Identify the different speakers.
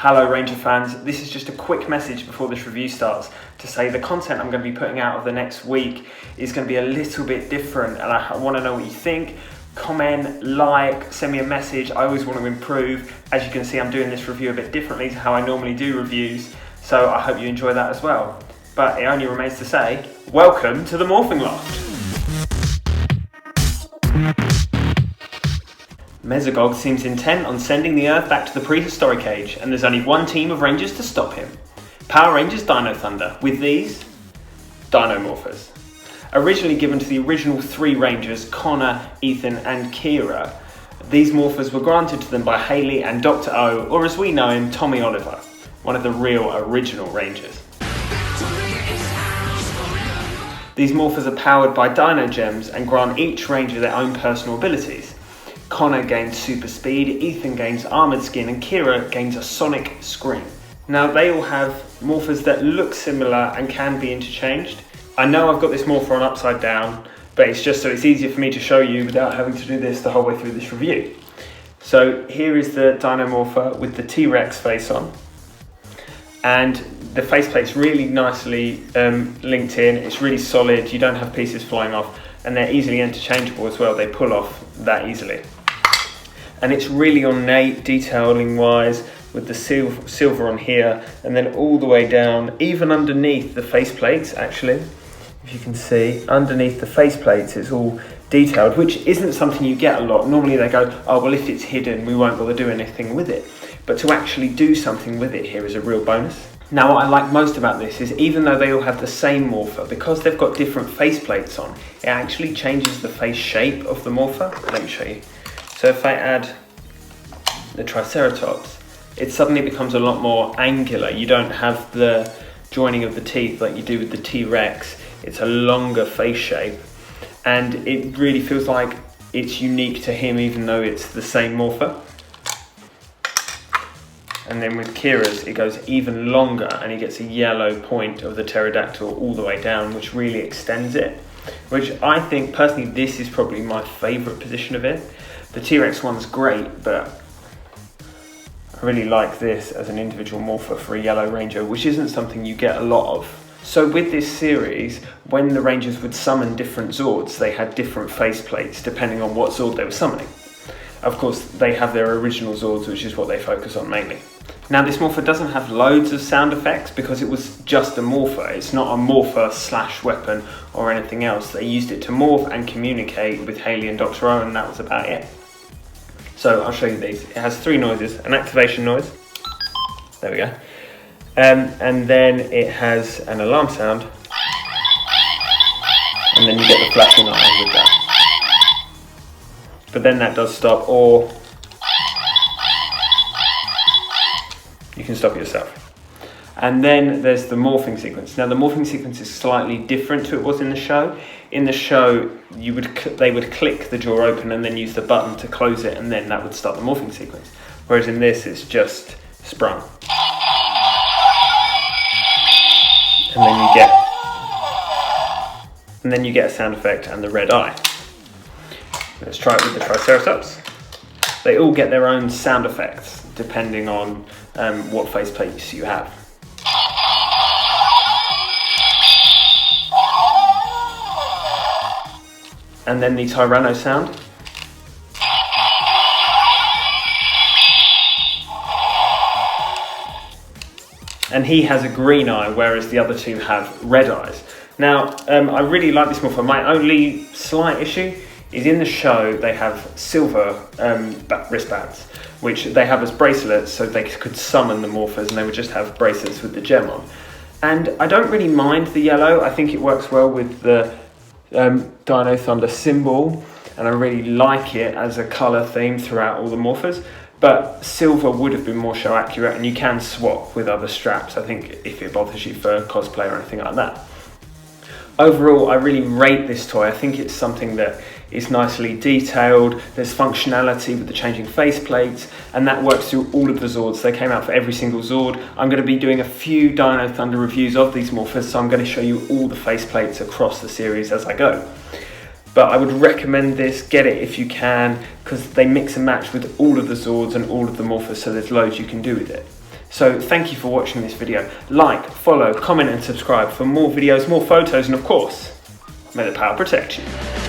Speaker 1: Hello Ranger fans, this is just a quick message before this review starts to say the content I'm going to be putting out of the next week is going to be a little bit different, and I want to know what you think. Comment, like, send me a message. I always want to improve. As you can see, I'm doing this review a bit differently to how I normally do reviews, so I hope you enjoy that as well. But it only remains to say, welcome to the Morphin Loft. Mesogog seems intent on sending the Earth back to the prehistoric age, and there's only one team of Rangers to stop him. Power Rangers Dino Thunder, with these Dino Morphers. Originally given to the original three Rangers, Connor, Ethan and Kira, these Morphers were granted to them by Haley and Dr. O, or as we know him, Tommy Oliver, one of the real original Rangers. These Morphers are powered by Dino Gems and grant each Ranger their own personal abilities. Connor gains super speed, Ethan gains armoured skin, and Kira gains a sonic scream. Now they all have morphers that look similar and can be interchanged. I know I've got this morpher on upside down, but it's just so it's easier for me to show you without having to do this the whole way through this review. So here is the Dino Morpher with the T-Rex face on. And the faceplate's really nicely linked in, it's really solid, you don't have pieces flying off, and they're easily interchangeable as well, they pull off that easily. And it's really ornate detailing wise with the silver on here and then all the way down, even underneath the faceplates actually. If you can see, underneath the faceplates it's all detailed, which isn't something you get a lot. Normally they go, oh well, if it's hidden we won't bother doing anything with it. But to actually do something with it here is a real bonus. Now what I like most about this is even though they all have the same morpher, because they've got different faceplates on, it actually changes the face shape of the morpher. Let me show you. So if I add the Triceratops, it suddenly becomes a lot more angular. You don't have the joining of the teeth like you do with the T-Rex. It's a longer face shape and it really feels like it's unique to him even though it's the same morpher. And then with Kira's it goes even longer and he gets a yellow point of the pterodactyl all the way down, which really extends it, which I think personally this is probably my favourite position of it. The T-Rex one's great, but I really like this as an individual morpher for a yellow Ranger, which isn't something you get a lot of. So with this series, when the Rangers would summon different Zords, they had different faceplates depending on what Zord they were summoning. Of course, they have their original Zords, which is what they focus on mainly. Now this morpher doesn't have loads of sound effects because it was just a morpher. It's not a morpher slash weapon or anything else. They used it to morph and communicate with Haley and Dr. O, and that was about it. So I'll show you these. It has three noises: an activation noise, there we go, and then it has an alarm sound, and then you get the flashing eye with that. But then that does stop, or you can stop it yourself. And then there's the morphing sequence. Now the morphing sequence is slightly different to what it was in the show. In the show, they would click the jaw open and then use the button to close it, and then that would start the morphing sequence. Whereas in this, it's just sprung. And then you get a sound effect and the red eye. Let's try it with the Triceratops. They all get their own sound effects depending on what faceplates you have. And then the Tyranno sound. And he has a green eye, whereas the other two have red eyes. Now, I really like this morpher. My only slight issue is in the show they have silver wristbands, which they have as bracelets so they could summon the morphers, and they would just have bracelets with the gem on. And I don't really mind the yellow. I think it works well with the Dino Thunder symbol, and I really like it as a colour theme throughout all the morphers. But silver would have been more show accurate, and you can swap with other straps, I think, if it bothers you for cosplay or anything like that. Overall, I really rate this toy. I think it's something that is nicely detailed, there's functionality with the changing faceplates, and that works through all of the Zords. They came out for every single Zord. I'm going to be doing a few Dino Thunder reviews of these morphers, so I'm going to show you all the faceplates across the series as I go. But I would recommend this, get it if you can, because they mix and match with all of the Zords and all of the Morphers, so there's loads you can do with it. So thank you for watching this video. Like, follow, comment and subscribe for more videos, more photos, and of course, may the power protect you.